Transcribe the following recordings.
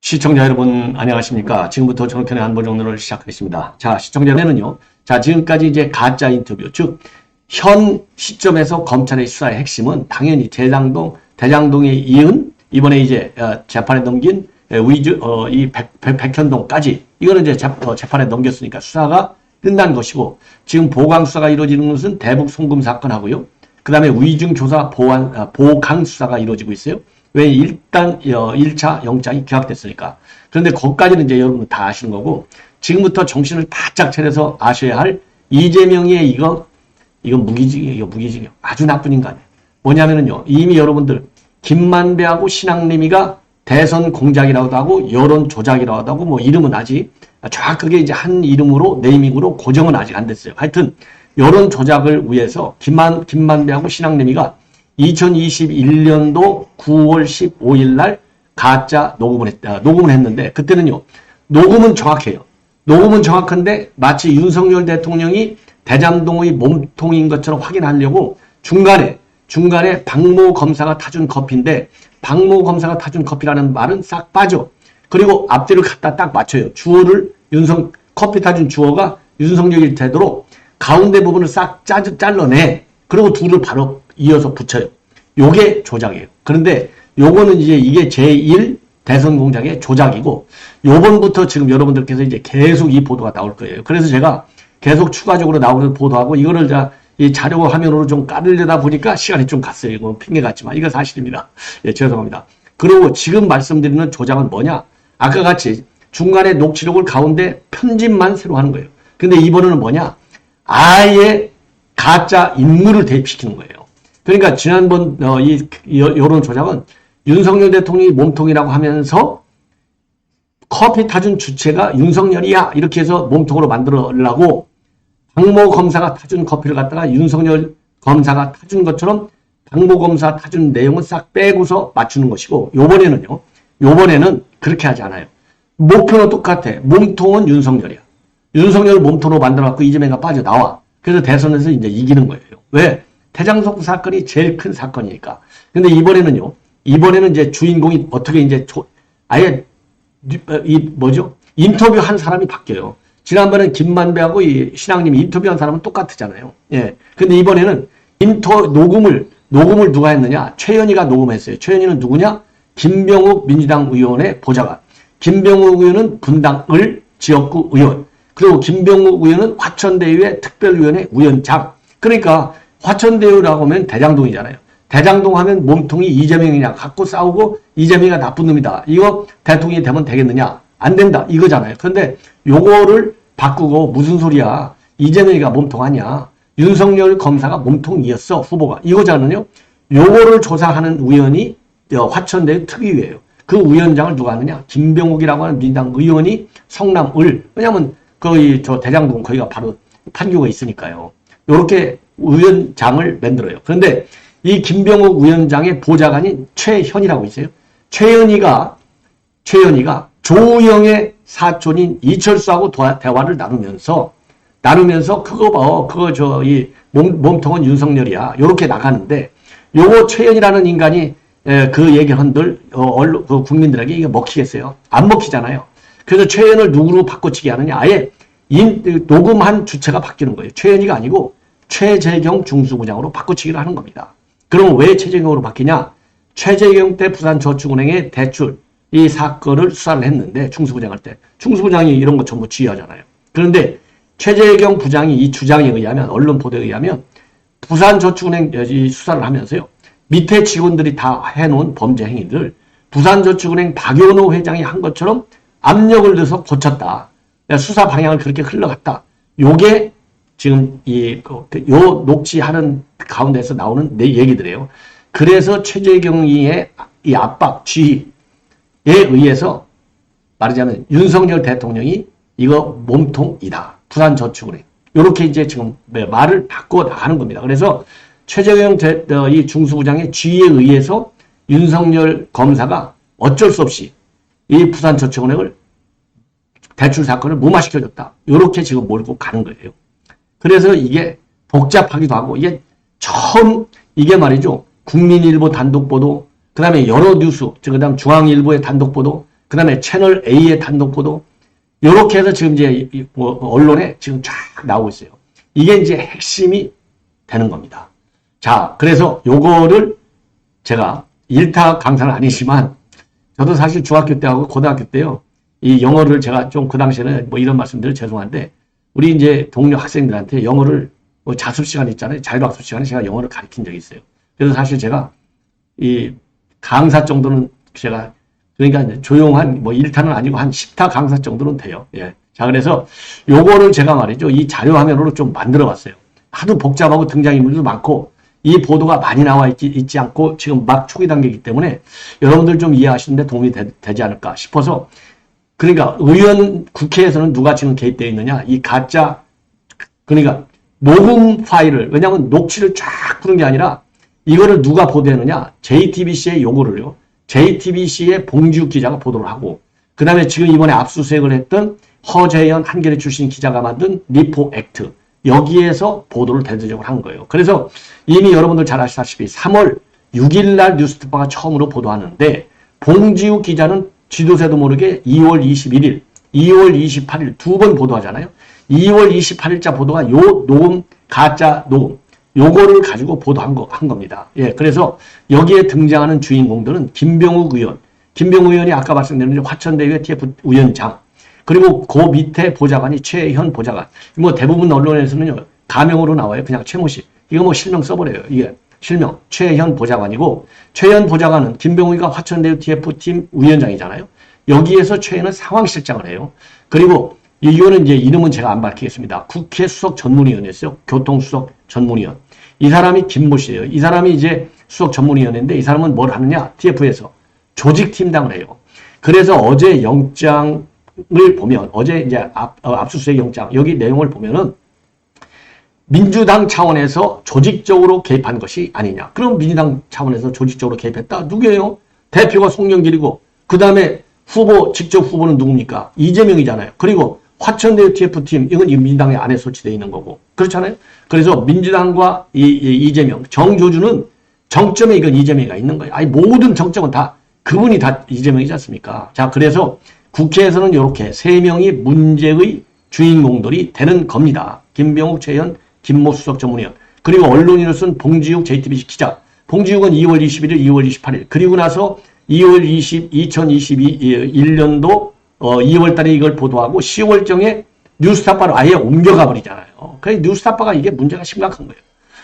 시청자 여러분 안녕하십니까? 지금부터 정권의 안보정론을 시작하겠습니다. 자, 시청자 여러분은요. 자, 지금까지 이제 가짜 인터뷰, 즉 현 시점에서 검찰의 수사의 핵심은 당연히 대장동에 이은 이번에 이제 재판에 넘긴 이 백현동까지 이거는 이제 재판에 넘겼으니까 수사가 끝난 것이고, 지금 보강 수사가 이루어지는 것은 대북 송금 사건하고요. 그 다음에 위중 조사 보강 수사가 이루어지고 있어요. 왜? 일단 1차 영장이 기각됐으니까. 그런데 거기까지는 이제 여러분 다 아시는 거고, 지금부터 정신을 바짝 차려서 아셔야 할 이재명의 이건 무기징역. 아주 나쁜 인간이에요. 뭐냐면은요, 이미 여러분들 김만배하고 신앙림이가 대선 공작이라고도 하고 여론 조작이라고도 하고, 뭐 이름은 아직 정확하게 이제 한 이름으로 네이밍으로 고정은 아직 안 됐어요. 하여튼 여론 조작을 위해서 김만배하고 신앙림이가 2021년도 9월 15일 날 가짜 녹음을 했는데, 그때는요, 녹음은 정확해요. 녹음은 정확한데 마치 윤석열 대통령이 대장동의 몸통인 것처럼 확인하려고 중간에 박모 검사가 타준 커피인데, 박모 검사가 타준 커피라는 말은 싹 빠져. 그리고 앞뒤를 갖다 딱 맞춰요. 주어를 커피 타준 주어가 윤석열일 테도록 가운데 부분을 싹 잘라내. 그리고 둘을 바로 이어서 붙여요. 요게 조작이에요. 그런데 요거는 이제 이게 제1 대선 공작의 조작이고, 요번부터 지금 여러분들께서 이제 계속 이 보도가 나올 거예요. 그래서 제가 계속 추가적으로 나오는 보도하고, 이거를 이 자료 화면으로 좀 깔으려다 보니까 시간이 좀 갔어요. 이거 핑계 같지만 이거 사실입니다. 예, 죄송합니다. 그리고 지금 말씀드리는 조작은 뭐냐? 아까 같이 중간에 녹취록을 가운데 편집만 새로 하는 거예요. 근데 이번에는 뭐냐? 아예 가짜 인물을 대입시키는 거예요. 그러니까 지난번 이 여론 조작은 윤석열 대통령이 몸통이라고 하면서 커피 타준 주체가 윤석열이야 이렇게 해서 몸통으로 만들어려고 박모 검사가 타준 커피를 갖다가 윤석열 검사가 타준 것처럼 박모 검사 타준 내용은 싹 빼고서 맞추는 것이고, 요번에는 그렇게 하지 않아요. 목표는 똑같아. 몸통은 윤석열이야. 윤석열을 몸통으로 만들어갖고 이재명가 빠져나와. 그래서 대선에서 이제 이기는 거예요. 왜? 대장동 사건이 제일 큰 사건이니까. 근데 이번에는 이제 주인공이 어떻게 이제 아예 인터뷰한 사람이 바뀌어요. 지난번엔 김만배하고 이 신앙님이 인터뷰한 사람은 똑같았잖아요. 예. 근데 이번에는 녹음을 누가 했느냐? 최현희가 녹음했어요. 최현희는 누구냐? 김병욱 민주당 의원의 보좌관. 김병욱 의원은 분당을 지역구 의원. 그리고 김병욱 의원은 화천대유의 특별위원회 위원장. 그러니까 화천대유라고 하면 대장동이잖아요. 대장동 하면 몸통이 이재명이냐 갖고 싸우고 이재명이가 나쁜 놈이다. 이거 대통령이 되면 되겠느냐? 안 된다. 이거잖아요. 그런데 요거를 바꾸고 무슨 소리야. 이재명이가 몸통 아니야. 윤석열 검사가 몸통이었어. 후보가. 이거잖아요. 요거를 조사하는 위원이 화천대유 특위예요. 그 위원장을 누가 하느냐? 김병욱이라고 하는 민주당 의원이 성남을. 왜냐면 거의 대장동 거기가 바로 판교가 있으니까요. 요렇게 위원장을 만들어요. 그런데 이 김병욱 위원장의 보좌관이 최현희라고 있어요. 최현희가 조영의 사촌인 이철수하고 대화를 나누면서 이 몸통은 윤석열이야. 요렇게 나가는데, 요거 최현희라는 인간이 그 얘기한들 국민들에게 이게 먹히겠어요? 안 먹히잖아요. 그래서 최현을 누구로 바꿔치기 하느냐? 아예 녹음한 주체가 바뀌는 거예요. 최현희가 아니고 최재경 중수부장으로 바꿔치기를 하는 겁니다. 그럼 왜 최재경으로 바뀌냐? 최재경 때 부산저축은행의 대출 이 사건을 수사를 했는데, 중수부장 할 때 중수부장이 이런 거 전부 지휘하잖아요. 그런데 최재경 부장이 이 주장에 의하면, 언론 보도에 의하면 부산저축은행 이 수사를 하면서요, 밑에 직원들이 다 해놓은 범죄 행위들 부산저축은행 박연호 회장이 한 것처럼 압력을 넣어서 고쳤다. 수사 방향을 그렇게 흘러갔다. 요게 지금 요 녹취하는 가운데서 나오는 내 얘기들이에요. 그래서 최재경의 이 압박, 지휘에 의해서 말하자면 윤석열 대통령이 이거 몸통이다. 부산저축은행. 요렇게 이제 지금 말을 바꿔 나가는 겁니다. 그래서 최재경 이 중수부장의 지휘에 의해서 윤석열 검사가 어쩔 수 없이 이 부산저축은행을 대출 사건을 무마시켜줬다. 요렇게 지금 몰고 가는 거예요. 그래서 이게 복잡하기도 하고, 이게 말이죠. 국민일보 단독 보도, 그 다음에 여러 뉴스, 그 다음 중앙일보의 단독 보도, 그 다음에 채널 A의 단독 보도, 요렇게 해서 지금 이제 언론에 지금 쫙 나오고 있어요. 이게 이제 핵심이 되는 겁니다. 자, 그래서 요거를 제가 일타 강사는 아니지만, 저도 사실 중학교 때하고 고등학교 때요, 이 영어를 제가 좀 그 당시에는 뭐 이런 말씀드려 죄송한데, 우리 이제 동료 학생들한테 영어를 뭐 자습 시간 있잖아요. 자율학습 시간에 제가 영어를 가르친 적이 있어요. 그래서 사실 제가 이 강사 정도는 제가 그러니까 조용한 뭐 1타는 아니고 한 10타 강사 정도는 돼요. 예. 자, 그래서 요거를 제가 말이죠. 이 자료 화면으로 좀 만들어 봤어요. 하도 복잡하고 등장인물도 많고 이 보도가 많이 나와 있지 않고 지금 막 초기 단계이기 때문에 여러분들 좀 이해하시는데 도움이 되지 않을까 싶어서 그러니까 국회에서는 누가 지금 개입되어 있느냐? 이 가짜 그러니까 녹음 파일을 왜냐하면 녹취를 쫙 부른 게 아니라 이거를 누가 보도했느냐? JTBC의 요거를요. JTBC의 봉지욱 기자가 보도를 하고 그 다음에 지금 이번에 압수수색을 했던 허재현 한겨레 출신 기자가 만든 리포 액트 여기에서 보도를 대대적으로 한 거예요. 그래서 이미 여러분들 잘 아시다시피 3월 6일 날 뉴스타파가 처음으로 보도하는데 봉지욱 기자는 지도새도 모르게 2월 21일, 2월 28일 두 번 보도하잖아요. 2월 28일자 보도가 요 녹음, 가짜 녹음, 요거를 가지고 보도한 겁니다. 예, 그래서 여기에 등장하는 주인공들은 김병욱 의원, 김병욱 의원이 아까 말씀드린 화천대유의 TF 위원장, 그리고 그 밑에 보좌관이 최현 보좌관. 뭐 대부분 언론에서는요, 가명으로 나와요. 그냥 최모 씨. 이거 뭐 실명 써버려요. 이게 실명. 최현 보좌관이고, 최현 보좌관은 김병욱이가 화천대유 TF팀 위원장이잖아요. 여기에서 최현은 상황실장을 해요. 그리고 이거는 이제 이름은 제가 안 밝히겠습니다. 국회 수석 전문위원이었어요. 교통수석 전문위원. 이 사람이 김모 씨예요. 이 사람이 이제 수석 전문위원인데 이 사람은 뭘 하느냐? TF에서 조직팀장을 해요. 그래서 어제 영장을 보면 어제 이제 압수수색 영장 여기 내용을 보면은 민주당 차원에서 조직적으로 개입한 것이 아니냐. 그럼 민주당 차원에서 조직적으로 개입했다. 누구예요? 대표가 송영길이고 그 다음에 직접 후보는 누굽니까? 이재명이잖아요. 그리고 화천대유 TF팀 이건 민주당의 안에 소치되어 있는 거고 그렇잖아요. 그래서 민주당과 이재명 정조주는 정점에 이건 이재명이가 있는 거예요. 아니 모든 정점은 다 그분이 다 이재명이지 않습니까? 자, 그래서 국회에서는 이렇게 세 명이 문제의 주인공들이 되는 겁니다. 김병욱, 최현, 김모 수석 전문위원. 그리고 언론인으로서는 봉지욱 JTBC 기자. 봉지욱은 2월 21일, 2월 28일. 그리고 나서 2021년도 2월 달에 이걸 보도하고 10월경에 뉴스타파로 아예 옮겨가 버리잖아요. 그래서 뉴스타파가 이게 문제가 심각한 거예요.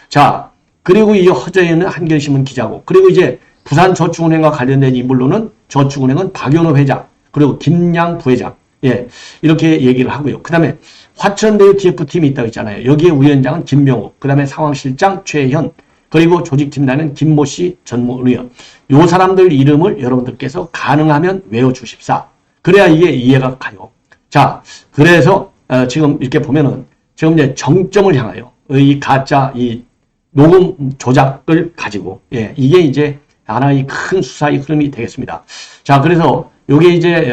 자, 그리고 이 허재현은 한겨레신문 기자고, 그리고 이제 부산저축은행과 관련된 인물로는 저축은행은 박연호 회장, 그리고 김양 부회장, 예, 이렇게 얘기를 하고요. 그 다음에 화천대유 TF팀이 있다고 했잖아요. 여기에 위원장은 김병욱, 그 다음에 상황실장 최현, 그리고 조직팀장은 김모 씨 전문위원. 요 사람들 이름을 여러분들께서 가능하면 외워주십사. 그래야 이게 이해가 가요. 자, 그래서 지금 이렇게 보면은 지금 이제 정점을 향하여 이 가짜 이 녹음 조작을 가지고 예, 이게 이제 하나의 큰 수사의 흐름이 되겠습니다. 자, 그래서 요게 이제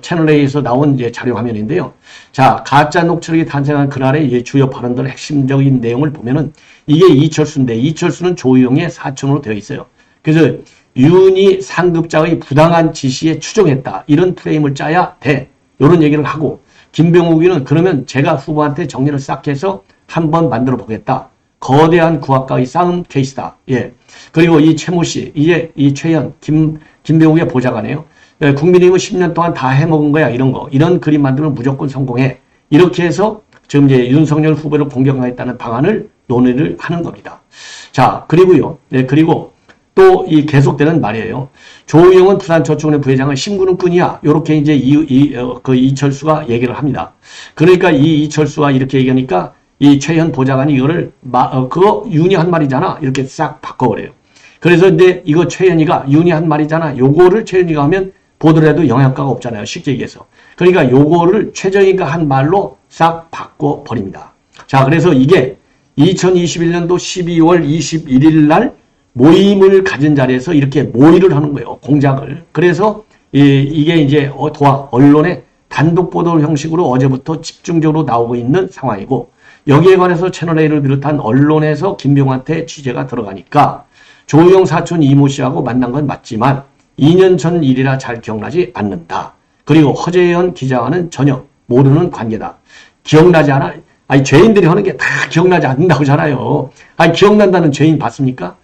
채널 A에서 나온 이제 자료 화면인데요. 자, 가짜 녹취록이 탄생한 그날의 주요 발언들의 핵심적인 내용을 보면은 이게 이철수인데 이철수는 조희용의 사촌으로 되어 있어요. 그래서 윤이 상급자의 부당한 지시에 추종했다. 이런 프레임을 짜야 돼. 이런 얘기를 하고 김병욱이는 그러면 제가 후보한테 정리를 싹 해서 한번 만들어 보겠다. 거대한 구학과의 싸움 케이스다. 예. 그리고 이 최모 씨, 이제 이 최현, 김병욱의 보좌관이에요. 예, 국민의힘은 10년 동안 다 해먹은 거야. 이런 거. 이런 그림 만들면 무조건 성공해. 이렇게 해서 지금 이제 윤석열 후보를 공격하겠다는 방안을 논의를 하는 겁니다. 자, 그리고요. 예, 그리고 또 이 계속되는 말이에요. 조우영은 부산저축은행 부회장을 심구는 끈이야. 요렇게 이제 이철수가 얘기를 합니다. 그러니까 이철수가 이렇게 얘기하니까 이 최현 보좌관이 이거를 그거 윤이 한 말이잖아. 이렇게 싹 바꿔버려요. 그래서 근데 이거 최현이가 윤이 한 말이잖아. 요거를 최현이가 하면 보더라도 영향가가 없잖아요. 쉽게 얘기해서. 그러니까 요거를 최정희가 한 말로 싹 바꿔버립니다. 자, 그래서 이게 2021년도 12월 21일 날 모임을 가진 자리에서 이렇게 모의를 하는 거예요. 공작을. 그래서 이게 이제 언론의 단독 보도 형식으로 어제부터 집중적으로 나오고 있는 상황이고 여기에 관해서 채널A를 비롯한 언론에서 김병욱한테 취재가 들어가니까 조우영 사촌 이모 씨하고 만난 건 맞지만 2년 전 일이라 잘 기억나지 않는다. 그리고 허재현 기자와는 전혀 모르는 관계다. 기억나지 않아? 아니, 죄인들이 하는 게 다 기억나지 않는다고 하잖아요. 아니, 기억난다는 죄인 봤습니까?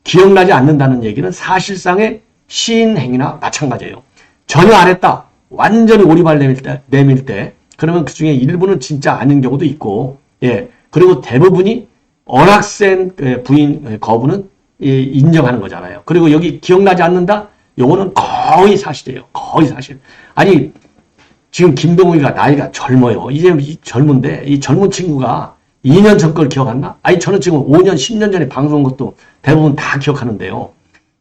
기억나지 않는다는 얘기는 사실상의 시인행위나 마찬가지예요. 전혀 안 했다. 완전히 오리발 내밀 때, 그러면 그 중에 일부는 진짜 아닌 경우도 있고, 예. 그리고 대부분이 워낙 센 부인 거부는 인정하는 거잖아요. 그리고 여기 기억나지 않는다? 요거는 거의 사실이에요. 거의 사실. 아니, 지금 김병욱이가 나이가 젊어요. 이제 젊은데, 이 젊은 친구가 2년 전 걸 기억 안 나? 아니, 저는 지금 5년, 10년 전에 방송한 것도 대부분 다 기억하는데요.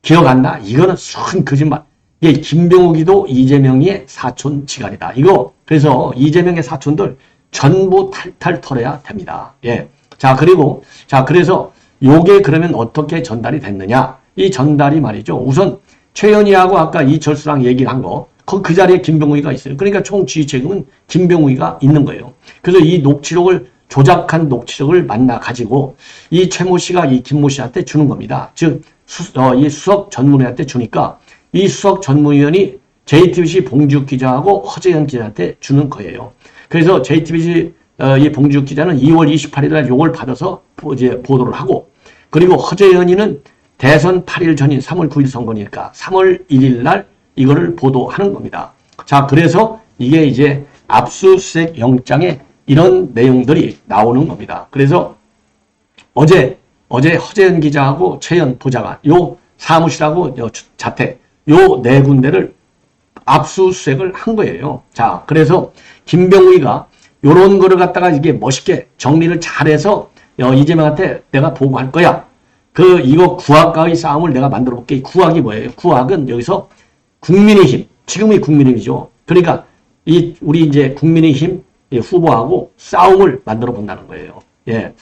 기억 안 나? 이거는 순 거짓말. 예, 김병욱이도 이재명의 사촌 지간이다. 이거, 그래서 이재명의 사촌들 전부 탈탈 털어야 됩니다. 예. 자, 그리고, 자, 그래서 요게 그러면 어떻게 전달이 됐느냐? 이 전달이 말이죠. 우선 최현희하고 아까 이철수랑 얘기를 한 거, 그 자리에 김병욱이가 있어요. 그러니까 총 지휘 책임은 김병욱이가 있는 거예요. 그래서 이 녹취록을 조작한 녹취록을 만나 가지고 이 최모 씨가 이 김모 씨한테 주는 겁니다. 즉, 이 수석 전문위원한테 주니까 이 수석 전문위원이 JTBC 봉지욱 기자하고 허재현 기자한테 주는 거예요. 그래서 JTBC 이 봉지욱 기자는 2월 28일 날 요걸 받아서 이제 보도를 하고, 그리고 허재현이는 대선 8일 전인 3월 9일 선거니까 3월 1일 날 이거를 보도하는 겁니다. 자, 그래서 이게 이제 압수수색 영장에 이런 내용들이 나오는 겁니다. 그래서 어제 허재현 기자하고 최현 보좌관 요 사무실하고 요 자택 요 네 군데를 압수수색을 한 거예요. 자, 그래서 김병욱이가 요런 거를 갖다가 이게 멋있게 정리를 잘해서 이재명한테 내가 보고할 거야. 이거 구학과의 싸움을 내가 만들어 볼게. 구학이 뭐예요? 구학은 여기서 국민의힘, 지금이 국민의힘이죠. 그러니까 우리 이제 국민의힘 후보하고 싸움을 만들어 본다는 거예요. 예.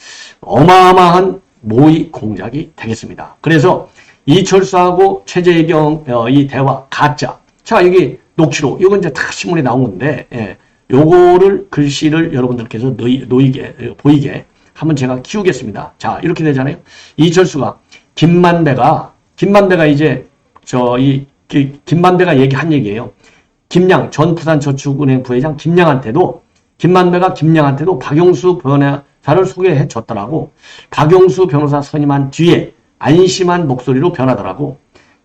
어마어마한 모의 공작이 되겠습니다. 그래서 이철수하고 최재경 이 대화 가짜. 자, 여기 녹취록. 이건 이제 다 신문에 나온 건데, 예. 요거를 글씨를 여러분들께서 보이게 한번 제가 키우겠습니다. 자, 이렇게 되잖아요. 이철수가 김만배가 이제 김만배가 한 얘기예요. 김양 전 부산저축은행 부회장 김만배가 김양한테도 박용수 변호사를 소개해 줬더라고. 박용수 변호사 선임한 뒤에 안심한 목소리로 변하더라고.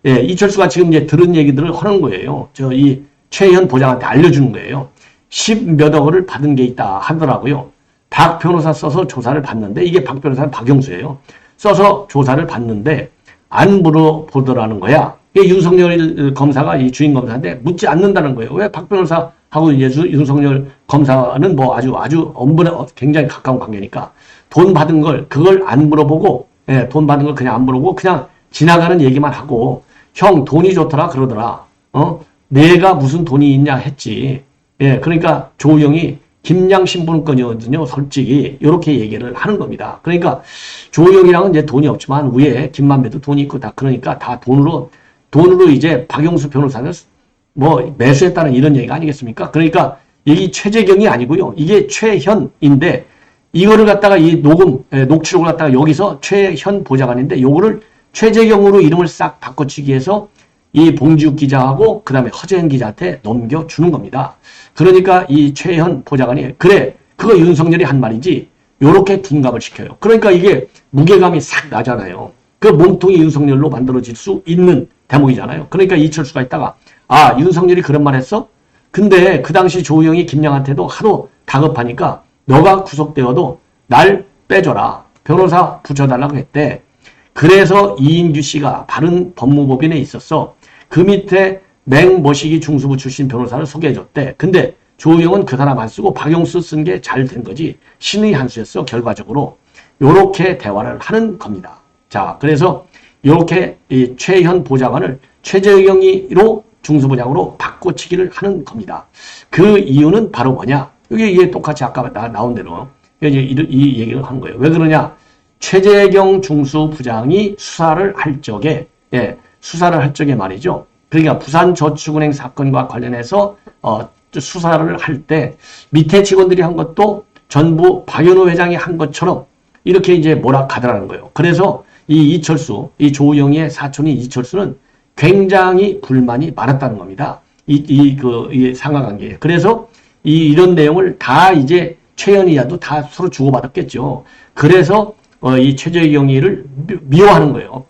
예, 이철수가 지금 이제 들은 얘기들을 하는 거예요. 이 최현 보장한테 알려주는 거예요. 10몇 억을 받은 게 있다 하더라고요. 박 변호사 써서 조사를 받는데, 이게 박 변호사는 박용수예요. 써서 조사를 받는데 안 물어보더라는 거야. 이게 윤석열 검사가 이 주인 검사인데 묻지 않는다는 거예요. 왜 박 변호사하고 이제 윤석열 검사는 뭐 아주 엄분에 굉장히 가까운 관계니까 돈 받은 걸 그걸 안 물어보고, 예, 돈 받은 걸 그냥 안 물어보고 그냥 지나가는 얘기만 하고, 형 돈이 좋더라 그러더라. 내가 무슨 돈이 있냐 했지. 예, 그러니까 조우영이 김양 신분권이거든요. 솔직히 이렇게 얘기를 하는 겁니다. 그러니까 조우영이랑은 이제 돈이 없지만 위에 김만배도 돈이 있고 다, 그러니까 다 돈으로 이제 박용수 변호사를 뭐 매수했다는 이런 얘기가 아니겠습니까? 그러니까 이 최재경이 아니고요. 이게 최현인데, 이거를 갖다가 이 녹취록을 갖다가 여기서 최현 보좌관인데 요거를 최재경으로 이름을 싹 바꿔치기 해서 이 봉지욱 기자하고 그 다음에 허재현 기자한테 넘겨주는 겁니다. 그러니까 이 최현 보좌관이 그래 그거 윤석열이 한 말이지 요렇게 둔갑을 시켜요. 그러니까 이게 무게감이 싹 나잖아요. 그 몸통이 윤석열로 만들어질 수 있는 대목이잖아요. 그러니까 이철수가 있다가 윤석열이 그런 말 했어? 근데 그 당시 조우영이 김양한테도 하도 다급하니까 너가 구속되어도 날 빼줘라. 변호사 붙여달라고 했대. 그래서 이인규 씨가 바른 법무법인에 있었어. 그 밑에 맹머시기 중수부 출신 변호사를 소개해줬대. 근데 조우영은 그 사람 안 쓰고 박용수 쓴 게 잘 된 거지. 신의 한 수였어. 결과적으로. 요렇게 대화를 하는 겁니다. 자, 그래서 요렇게 이 최현 보좌관을 최재경이로 중수부장으로 바꿔치기를 하는 겁니다. 그 이유는 바로 뭐냐? 이게 똑같이 아까 나온 대로 이 얘기를 하는 거예요. 왜 그러냐? 최재경 중수부장이 수사를 할 적에 말이죠. 그러니까 부산저축은행 사건과 관련해서 수사를 할 때 밑에 직원들이 한 것도 전부 박연호 회장이 한 것처럼 이렇게 이제 몰아가더라는 거예요. 그래서 이 이철수, 이 조우영의 사촌인 이철수는 굉장히 불만이 많았다는 겁니다. 이 상하관계에. 그래서 이런 내용을 다 이제 최현희와도 다 서로 주고받았겠죠. 그래서 이 최정희를 미워하는 거예요.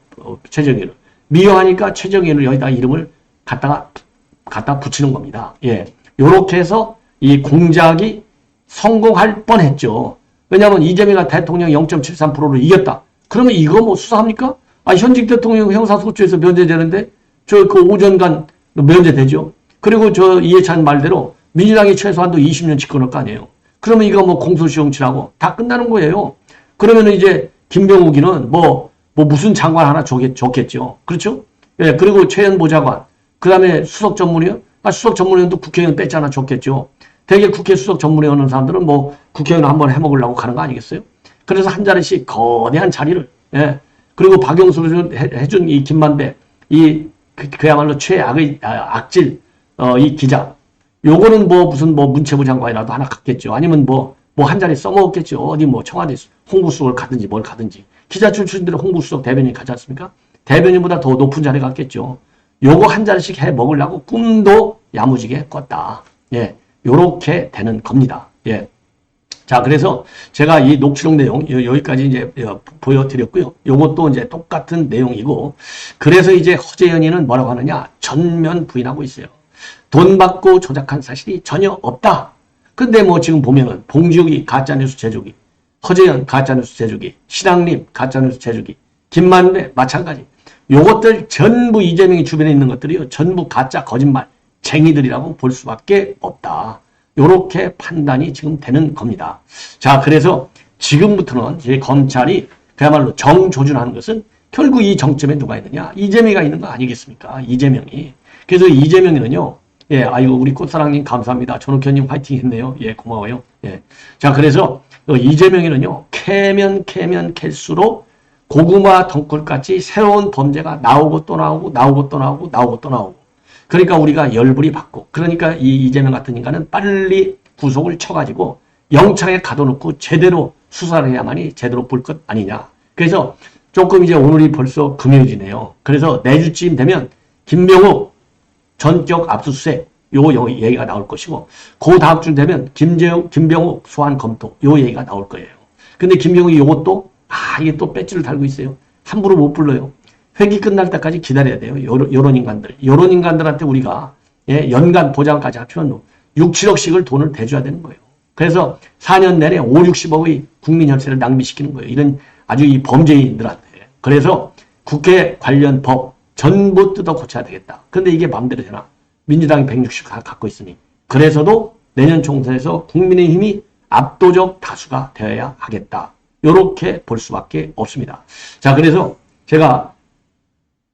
최정희를. 미워하니까 최정희를 여기다 이름을 갖다 붙이는 겁니다. 예. 요렇게 해서 이 공작이 성공할 뻔했죠. 왜냐하면 이재명이 대통령 0.73%로 이겼다. 그러면 이거 뭐 수사합니까? 현직 대통령 형사소추에서 면제되는데 그 5년간 면제되죠. 그리고 이해찬 말대로 민주당이 최소한도 20년 집권할 거 아니에요. 그러면 이거 뭐 공소시효치라고 다 끝나는 거예요. 그러면 이제 김병욱이는 뭐 무슨 장관 하나 줬겠죠. 그렇죠? 예, 그리고 최현 보좌관, 그 다음에 수석 전문위원, 수석 전문위원도 국회의원 뺐잖아, 줬겠죠. 대개 국회 수석 전문위원 하는 사람들은 뭐 국회의원 한번 해먹으려고 가는 거 아니겠어요? 그래서 한 자리씩 거대한 자리를, 예. 그리고 박영수를 해준 이 김만배, 그야말로 최악의 악질, 이 기자. 요거는 무슨 문체부 장관이라도 하나 갖겠죠. 아니면 한 자리 써먹었겠죠. 어디 청와대 홍보수석을 가든지 뭘 가든지. 기자 출신들은 홍보수석 대변인 가지 않습니까? 대변인보다 더 높은 자리 갔겠죠. 요거 한 자리씩 해 먹으려고 꿈도 야무지게 꿨다. 예. 요렇게 되는 겁니다. 예. 자, 그래서 제가 이 녹취록 내용 여기까지 이제 보여드렸고요. 요것도 이제 똑같은 내용이고, 그래서 이제 허재현이는 뭐라고 하느냐? 전면 부인하고 있어요. 돈 받고 조작한 사실이 전혀 없다. 근데 지금 보면은 봉지욱이 가짜뉴스 제조기, 허재현 가짜뉴스 제조기, 신앙림 가짜뉴스 제조기, 김만배 마찬가지. 요것들 전부 이재명이 주변에 있는 것들이요. 전부 가짜 거짓말 쟁이들이라고 볼 수밖에 없다. 요렇게 판단이 지금 되는 겁니다. 자, 그래서 지금부터는 이제 검찰이 그야말로 정조준하는 것은 결국 이 정점에 누가 있느냐? 이재명이가 있는 거 아니겠습니까? 이재명이. 그래서 이재명이는요. 예, 아이고 우리 꽃사랑님 감사합니다. 전욱현님 화이팅 했네요. 예, 고마워요. 예. 자, 그래서 이재명이는요. 캐면 캘수록 고구마 덩굴같이 새로운 범죄가 나오고 또 나오고 나오고 또 나오고 나오고 또 나오고. 그러니까 우리가 열불이 받고, 그러니까 이 이재명 같은 인간은 빨리 구속을 쳐가지고 영창에 가둬놓고 제대로 수사를 해야만이 제대로 볼 것 아니냐. 그래서 조금 이제 오늘이 벌써 금요일이네요. 그래서 내일쯤 되면 김병욱 전격 압수수색 요 얘기가 나올 것이고, 그 다음 주 되면 김병욱 소환 검토 요 얘기가 나올 거예요. 근데 김병욱이 요것도 이게 또 배지를 달고 있어요. 함부로 못 불러요. 회기 끝날 때까지 기다려야 돼요. 요런 인간들한테 우리가 연간 보장까지 합치면 6, 7억씩을 돈을 대줘야 되는 거예요. 그래서 4년 내내 5, 60억의 국민 혈세를 낭비시키는 거예요. 이런 아주 이 범죄인들한테. 그래서 국회 관련 법 전부 뜯어 고쳐야 되겠다. 근데 이게 마음대로 되나? 민주당이 160 갖고 있으니. 그래서도 내년 총선에서 국민의힘이 압도적 다수가 되어야 하겠다. 요렇게 볼 수밖에 없습니다. 자, 그래서 제가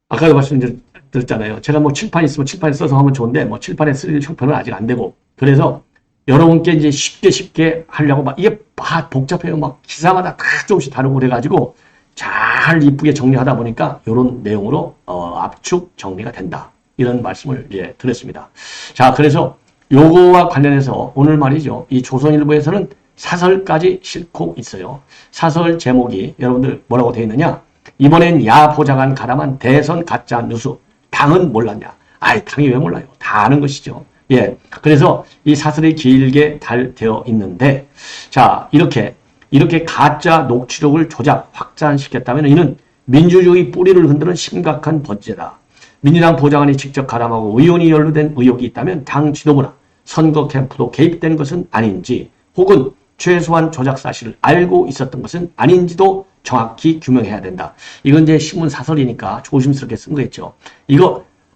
아까도 말씀드렸잖아요. 제가 칠판 있으면 칠판에 써서 하면 좋은데 칠판에 쓸 형편은 아직 안 되고, 그래서 여러분께 이제 쉽게 하려고 이게 복잡해요. 기사마다 다 조금씩 다르고 그래가지고 잘 이쁘게 정리하다 보니까 이런 내용으로 압축 정리가 된다. 이런 말씀을 드렸습니다. 자, 그래서 요거와 관련해서 오늘 말이죠. 이 조선일보에서는 사설까지 싣고 있어요. 사설 제목이 여러분들 뭐라고 되어 있느냐? 이번엔 야 보좌관 가담한 대선 가짜 뉴스. 당은 몰랐냐? 당이 왜 몰라요? 다 아는 것이죠. 예. 그래서 이 사설이 길게 되어 있는데, 자, 이렇게 가짜 녹취록을 조작, 확산시켰다면 이는 민주주의 뿌리를 흔드는 심각한 범죄다. 민주당 보좌관이 직접 가담하고 의원이 연루된 의혹이 있다면 당 지도부나 선거 캠프도 개입된 것은 아닌지, 혹은 최소한 조작 사실을 알고 있었던 것은 아닌지도 정확히 규명해야 된다. 이건 이제 신문 사설이니까 조심스럽게 쓴 거겠죠.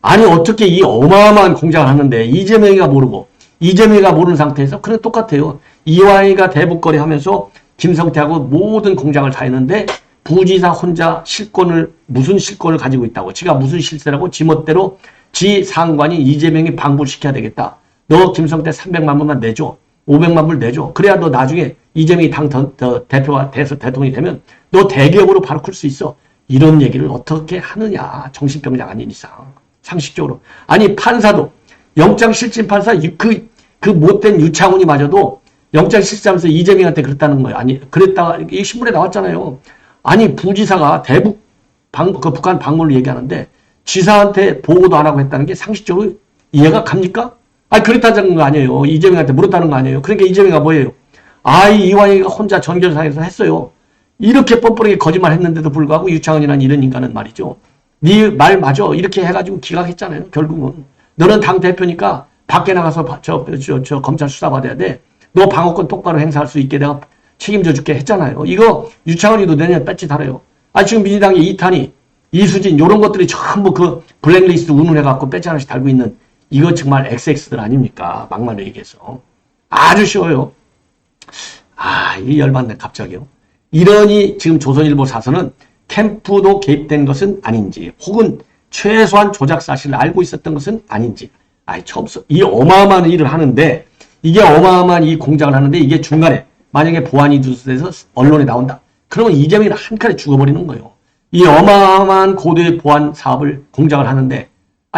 어떻게 이 어마어마한 공작을 하는데 이재명이가 모르는 상태에서, 그래 똑같아요. 이화영이가 대북거래 하면서 김성태하고 모든 공작을 다 했는데 부지사 혼자 무슨 실권을 가지고 있다고, 지가 무슨 실세라고 지멋대로 지 상관이 이재명이 방불시켜야 되겠다. 너 김성태 300만 불만 내줘. 500만 불 내줘. 그래야 너 나중에 이재명이 당 대표가 돼서 대통령이 되면 너 대기업으로 바로 클 수 있어. 이런 얘기를 어떻게 하느냐. 정신병자 아닌 이상. 상식적으로. 아니, 판사도, 영장실질 판사, 그 못된 유창훈이 마저도 영장실질하면서 이재명한테 그랬다는 거예요. 그랬다가, 이 신문에 나왔잖아요. 부지사가 북한 방문을 얘기하는데, 지사한테 보고도 안 하고 했다는 게 상식적으로 이해가 갑니까? 아니, 그렇다는 거 아니에요. 이재명한테 물었다는 거 아니에요. 그러니까 이재명이 뭐예요? 이완영이가 혼자 전결상에서 했어요. 이렇게 뻔뻔하게 거짓말 했는데도 불구하고 유창헌이라는 이런 인간은 말이죠. 네 말 맞아. 이렇게 해가지고 기각했잖아요. 결국은. 너는 당대표니까 밖에 나가서 저 검찰 수사받아야 돼. 너 방어권 똑바로 행사할 수 있게 내가 책임져 줄게 했잖아요. 이거 유창헌이도 내년에 뺏짓하래요. 지금 민주당의 이탄희, 이수진 이런 것들이 전부 그 블랙리스트 운운해갖고 배지 하나씩 달고 있는 이거 정말 XX들 아닙니까? 막말로 얘기해서. 아주 쉬워요. 이 열받네 갑자기요. 이러니 지금 조선일보 사설은 캠프도 개입된 것은 아닌지 혹은 최소한 조작 사실을 알고 있었던 것은 아닌지 이 어마어마한 일을 하는데 이게 어마어마한 이 공작을 하는데 이게 중간에 만약에 보안이 누설돼서 언론에 나온다. 그러면 이재명이 한 칸에 죽어버리는 거예요. 이 어마어마한 고도의 보안 사업을 공작을 하는데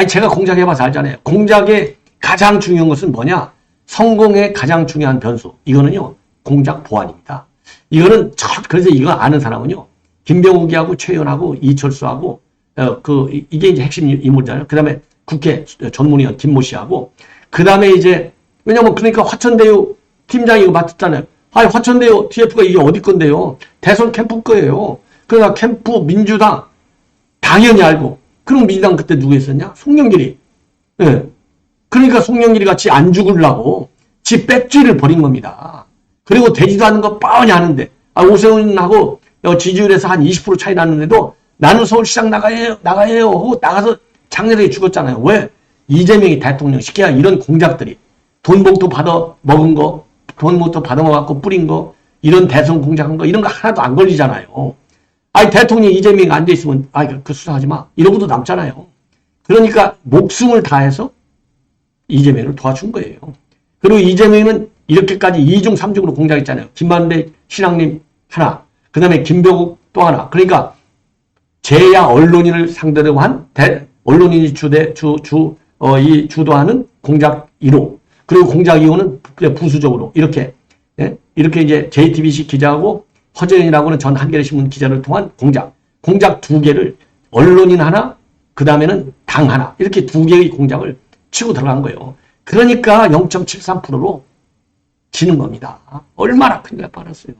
제가 공작해봐서 알잖아요. 공작의 가장 중요한 것은 뭐냐? 성공의 가장 중요한 변수. 이거는요. 공작 보안입니다. 이거는 그래서 이거 아는 사람은요. 김병욱이하고 최현하고 이철수하고 이게 이제 핵심 인물이잖아요. 그 다음에 국회 전문위원 김모 씨하고 그 다음에 이제 왜냐면 그러니까 화천대유 팀장이 이거 맡았잖아요. 화천대유 TF가 이게 어디 건데요? 대선 캠프 거예요. 그러니까 캠프 민주당 당연히 알고 그럼 민주당 그때 누구 했었냐? 송영길이. 예. 그러니까 송영길이 같이 안 죽으려고 지 백지를 버린 겁니다. 그리고 되지도 않는 거 뻔히 아는데 오세훈하고 지지율에서 한 20% 차이 났는데도 나는 서울시장 나가요 하고 나가서 장례되게 죽었잖아요. 왜? 이재명이 대통령 시켜야 이런 공작들이 돈 봉투 받아 먹은 거, 돈 봉투 받아 먹었고 뿌린 거, 이런 대선 공작한 거 이런 거 하나도 안 걸리잖아요. 대통령 이재명이 앉아있으면 그 수사하지 마. 이러고도 남잖아요. 그러니까 목숨을 다해서 이재명을 도와준 거예요. 그리고 이재명은 이렇게까지 2중 3중으로 공작했잖아요. 김만배 신앙님 하나, 그 다음에 김병욱 또 하나. 그러니까 제야 언론인을 상대로 한 언론인이 주도하는 공작 1호. 그리고 공작 2호는 부수적으로 이렇게 이제 JTBC 기자하고 허재현이라고는 전 한겨레신문 기자를 통한 공작 2개를 언론인 하나, 그 다음에는 당 하나 이렇게 2개의 공작을 치고 들어간 거예요. 그러니까 0.73%로 지는 겁니다. 얼마나 큰일 날 뻔했어요.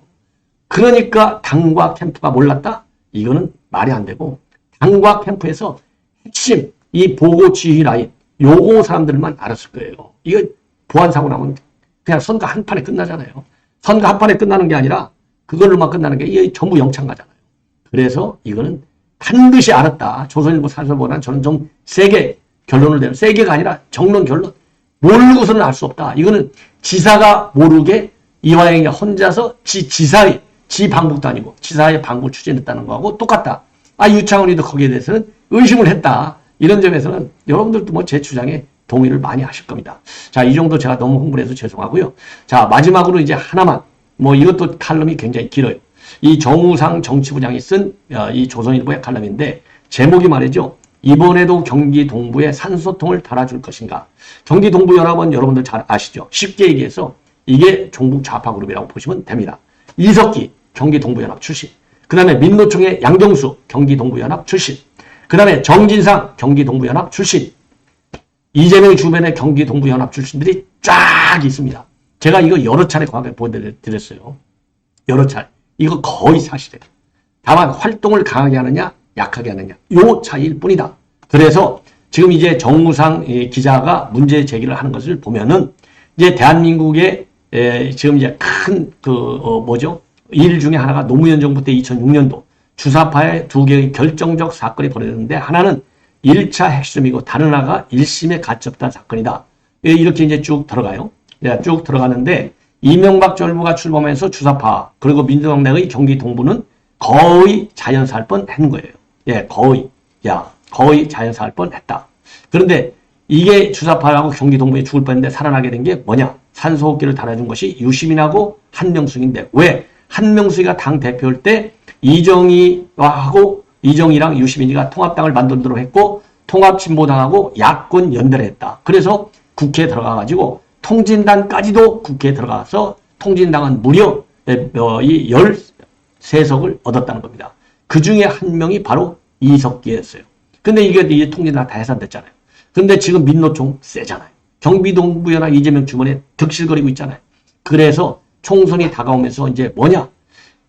그러니까 당과 캠프가 몰랐다? 이거는 말이 안 되고 당과 캠프에서 핵심 이 보고 지휘 라인 요거 사람들만 알았을 거예요. 이거 보안사고 나면 그냥 선거 한 판에 끝나잖아요. 선거 한 판에 끝나는 게 아니라 그걸로만 끝나는 게 이게 전부 영창가잖아요. 그래서 이거는 반드시 알았다. 조선일보 사설보다는 저는 좀 세게 결론을 내요. 세게가 아니라 정론 결론. 모르고서는 알 수 없다. 이거는 지사가 모르게 이화영이 혼자서 지사의 방북도 아니고 지사의 방북 추진했다는 거하고 똑같다. 유창헌이도 거기에 대해서는 의심을 했다. 이런 점에서는 여러분들도 제 주장에 동의를 많이 하실 겁니다. 자, 이 정도 제가 너무 홍보를 해서 죄송하고요. 자, 마지막으로 이제 하나만 이것도 칼럼이 굉장히 길어요. 이 정우상 정치부장이 쓴 이 조선일보의 칼럼인데 제목이 말이죠. 이번에도 경기 동부에 산소통을 달아줄 것인가. 경기 동부연합은 여러분들 잘 아시죠. 쉽게 얘기해서 이게 종북 좌파 그룹이라고 보시면 됩니다. 이석기 경기 동부연합 출신. 그 다음에 민노총의 양정수 경기 동부연합 출신. 그 다음에 정진상 경기 동부연합 출신. 이재명 주변에 경기 동부연합 출신들이 쫙 있습니다. 제가 이거 여러 차례 과거에 보여드렸어요. 여러 차례. 이거 거의 사실이에요. 다만 활동을 강하게 하느냐 약하게 하느냐 요 차이일 뿐이다. 그래서 지금 이제 정우상 기자가 문제 제기를 하는 것을 보면은 이제 대한민국의 지금 이제 큰 일 중에 하나가 노무현 정부 때 2006년도 주사파의 2개의 결정적 사건이 벌어졌는데 하나는 1차 핵심이고 다른 하나가 1심에 가처분 사건이다. 이렇게 이제 쭉 들어가요. 쭉 들어가는데 이명박 정부가 출범해서 주사파 그리고 민주당 내의 경기 동부는 거의 자연사할 뻔한 거예요. 거의 자연사할 뻔했다. 그런데 이게 주사파하고 경기 동부에 죽을 뻔했는데 살아나게 된 게 뭐냐? 산소호흡기를 달아준 것이 유시민하고 한명숙인데 왜? 한명숙이가 당 대표일 때 이정희랑 유시민이가 통합당을 만들도록 했고 통합진보당하고 야권 연대를 했다. 그래서 국회에 들어가가지고 통진당까지도 국회에 들어가서 통진당은 무려 이 13석을 얻었다는 겁니다. 그 중에 한 명이 바로 이석기였어요. 근데 이게 통진 다 해산됐잖아요. 근데 지금 민노총 세잖아요. 경기동부연합 이재명 주머니에 득실거리고 있잖아요. 그래서 총선이 다가오면서 이제 뭐냐?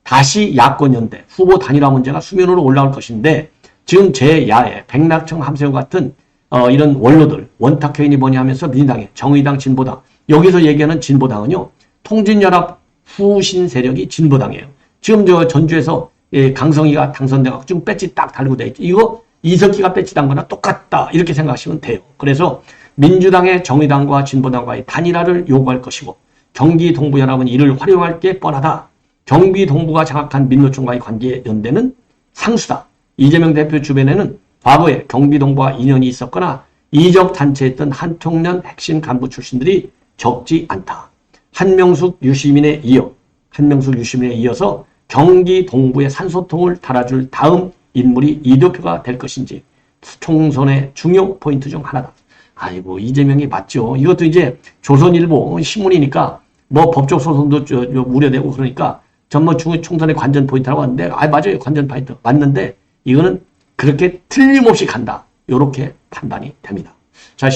다시 야권연대 후보 단일화 문제가 수면으로 올라올 것인데 지금 제야의 백낙청 함세호 같은 이런 원로들 원탁회인이 뭐냐 하면서 민주당의 정의당 진보당 여기서 얘기하는 진보당은요. 통진연합 후신 세력이 진보당이에요. 지금 저 전주에서 강성희가 당선돼서 지금 배지 딱 달고 돼 있죠. 이거 이석기가 배지 단 거나 똑같다 이렇게 생각하시면 돼요. 그래서 민주당의 정의당과 진보당과의 단일화를 요구할 것이고 경기동부연합은 이를 활용할 게 뻔하다. 경기동부가 장악한 민노총과의 관계 연대는 상수다. 이재명 대표 주변에는 과거에 경기동부와 인연이 있었거나 이적 단체였던 한총련 핵심 간부 출신들이 적지 않다. 한명숙 유시민에 이어서 경기 동부의 산소통을 달아줄 다음 인물이 이도표가 될 것인지 총선의 중요 포인트 중 하나다. 아이고 이재명이 맞죠. 이것도 이제 조선일보 신문이니까 뭐 법적 소송도 우려되고 그러니까 전뭐 총선의 관전 포인트라고 하는데 맞아요. 관전 포인트 맞는데 이거는 그렇게 틀림없이 간다. 이렇게 판단이 됩니다. 자.